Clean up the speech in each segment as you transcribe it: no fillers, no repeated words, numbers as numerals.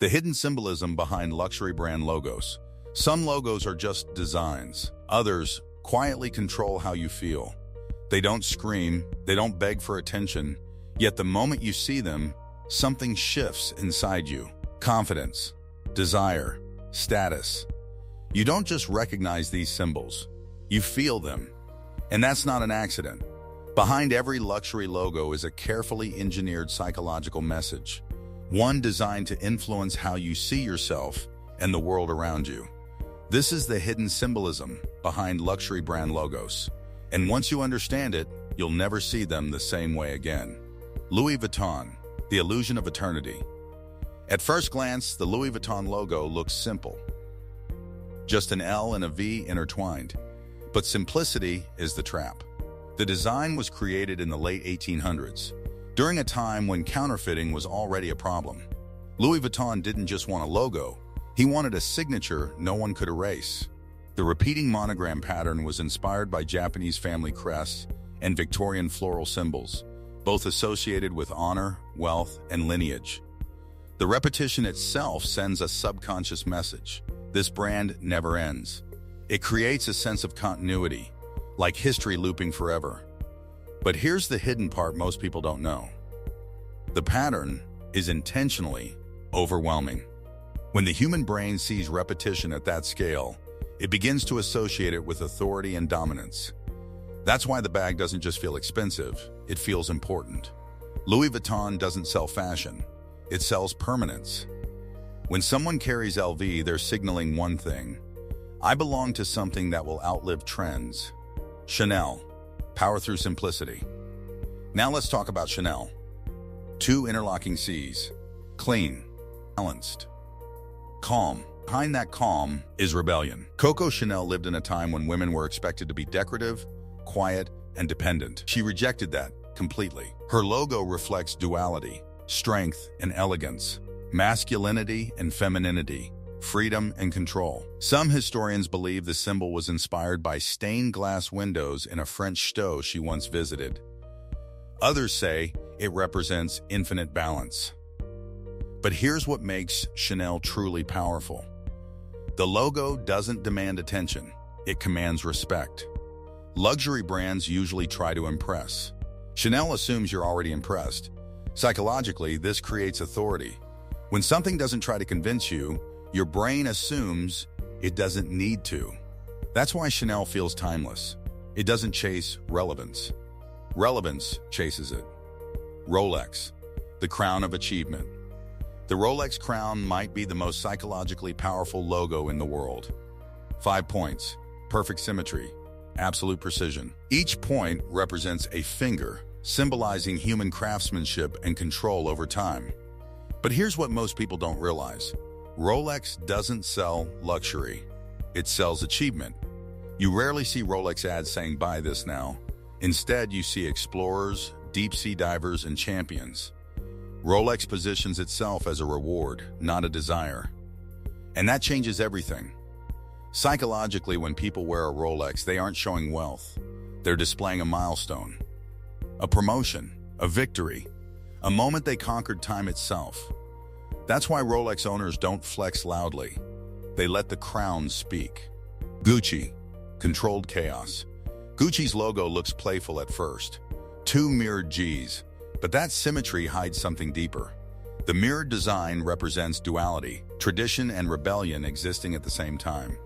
The hidden symbolism behind luxury brand logos. Some logos are just designs. Others quietly control how you feel. They don't scream, they don't beg for attention, yet the moment you see them, something shifts inside you. Confidence, desire, status. You don't just recognize these symbols, you feel them. And that's not an accident. Behind every luxury logo is a carefully engineered psychological message, one designed to influence how you see yourself and the world around you. This is the hidden symbolism behind luxury brand logos. And once you understand it, you'll never see them the same way again. Louis Vuitton, the illusion of eternity. At first glance, the Louis Vuitton logo looks simple. Just an L and a V intertwined. But simplicity is the trap. The design was created in the late 1800s, during a time when counterfeiting was already a problem. Louis Vuitton didn't just want a logo, he wanted a signature no one could erase. The repeating monogram pattern was inspired by Japanese family crests and Victorian floral symbols, both associated with honor, wealth, and lineage. The repetition itself sends a subconscious message. This brand never ends. It creates a sense of continuity, like history looping forever. But here's the hidden part most people don't know. The pattern is intentionally overwhelming. When the human brain sees repetition at that scale, it begins to associate it with authority and dominance. That's why the bag doesn't just feel expensive, it feels important. Louis Vuitton doesn't sell fashion, it sells permanence. When someone carries LV, they're signaling one thing: I belong to something that will outlive trends. Chanel, power through simplicity. Now let's talk about Chanel. Two interlocking C's: clean, balanced, calm. Behind that calm is rebellion. Coco Chanel lived in a time when women were expected to be decorative, quiet, and dependent. She rejected that completely. Her logo reflects duality, strength and elegance, masculinity and femininity, freedom and control. Some historians believe the symbol was inspired by stained glass windows in a French chateau she once visited. Others say it represents infinite balance. But here's what makes Chanel truly powerful. The logo doesn't demand attention, it commands respect. Luxury brands usually try to impress. Chanel assumes you're already impressed. Psychologically, this creates authority. When something doesn't try to convince you, your brain assumes it doesn't need to. That's why Chanel feels timeless. It doesn't chase relevance. Relevance chases it. Rolex, the crown of achievement. The Rolex crown might be the most psychologically powerful logo in the world. 5 points, perfect symmetry, absolute precision. Each point represents a finger, symbolizing human craftsmanship and control over time. But here's what most people don't realize. Rolex doesn't sell luxury. It sells achievement. You rarely see Rolex ads saying, "Buy this now." Instead, you see explorers, deep-sea divers, and champions. Rolex positions itself as a reward, not a desire. And that changes everything. Psychologically, when people wear a Rolex, they aren't showing wealth. They're displaying a milestone, a promotion, a victory, a moment they conquered time itself. That's why Rolex owners don't flex loudly. They let the crown speak. Gucci, controlled chaos. Gucci's logo looks playful at first. Two mirrored G's. But that symmetry hides something deeper. The mirrored design represents duality, tradition and rebellion existing at the same time.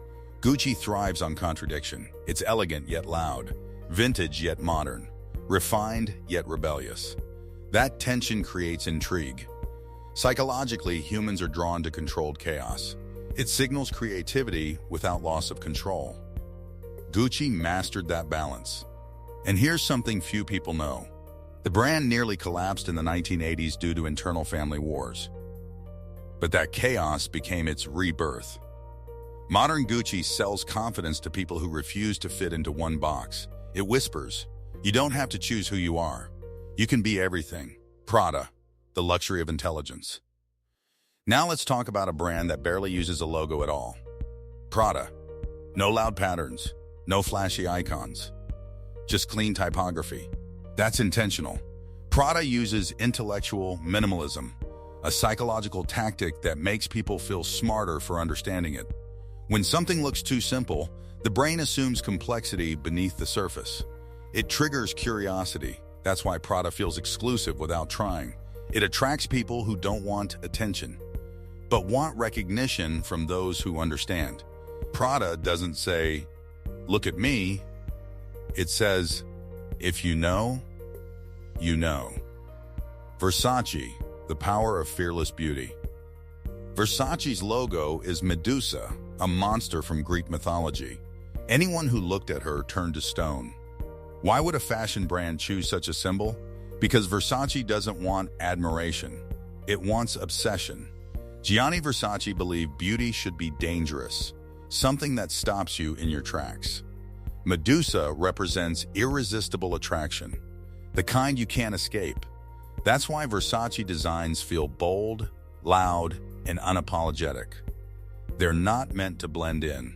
Gucci thrives on contradiction. It's elegant yet loud, vintage yet modern, refined yet rebellious. That tension creates intrigue. Psychologically, humans are drawn to controlled chaos. It signals creativity without loss of control. Gucci mastered that balance. And here's something few people know. The brand nearly collapsed in the 1980s due to internal family wars. But that chaos became its rebirth. Modern Gucci sells confidence to people who refuse to fit into one box. It whispers, "You don't have to choose who you are. You can be everything." Prada, the luxury of intelligence. Now let's talk about a brand that barely uses a logo at all. Prada. No loud patterns, no flashy icons, just clean typography. That's intentional. Prada uses intellectual minimalism, a psychological tactic that makes people feel smarter for understanding it. When something looks too simple, the brain assumes complexity beneath the surface. It triggers curiosity. That's why Prada feels exclusive without trying. It attracts people who don't want attention, but want recognition from those who understand. Prada doesn't say, "Look at me." It says, "If you know, you know." Versace, the power of fearless beauty. Versace's logo is Medusa, a monster from Greek mythology. Anyone who looked at her turned to stone. Why would a fashion brand choose such a symbol? Because Versace doesn't want admiration. It wants obsession. Gianni Versace believed beauty should be dangerous, something that stops you in your tracks. Medusa represents irresistible attraction, the kind you can't escape. That's why Versace designs feel bold, loud, and unapologetic. They're not meant to blend in.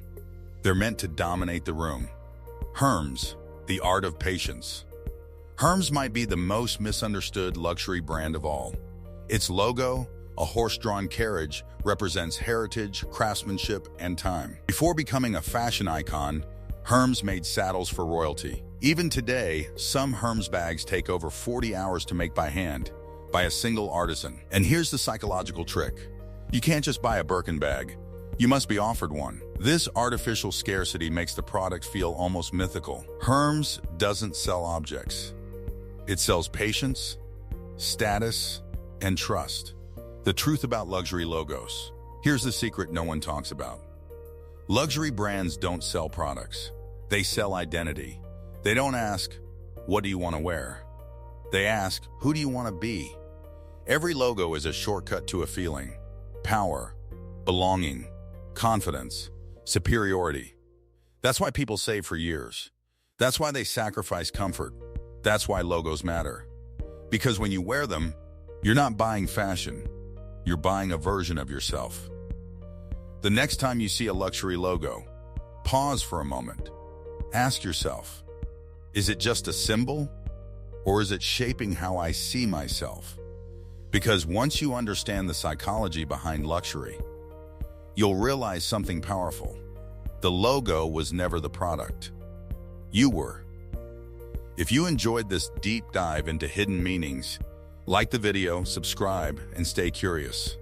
They're meant to dominate the room. Hermes, the art of patience. Hermes might be the most misunderstood luxury brand of all. Its logo, a horse-drawn carriage, represents heritage, craftsmanship, and time. Before becoming a fashion icon, Hermes made saddles for royalty. Even today, some Hermes bags take over 40 hours to make by hand, by a single artisan. And here's the psychological trick. You can't just buy a Birkin bag. You must be offered one. This artificial scarcity makes the product feel almost mythical. Hermes doesn't sell objects. It sells patience, status, and trust. The truth about luxury logos. Here's the secret no one talks about. Luxury brands don't sell products. They sell identity. They don't ask, "What do you want to wear?" They ask, "Who do you want to be?" Every logo is a shortcut to a feeling: power, belonging, confidence, superiority. That's why people save for years. That's why they sacrifice comfort. That's why logos matter. Because when you wear them, you're not buying fashion. You're buying a version of yourself. The next time you see a luxury logo, pause for a moment. Ask yourself, is it just a symbol, or is it shaping how I see myself? Because once you understand the psychology behind luxury, you'll realize something powerful. The logo was never the product. You were. If you enjoyed this deep dive into hidden meanings, like the video, subscribe, and stay curious.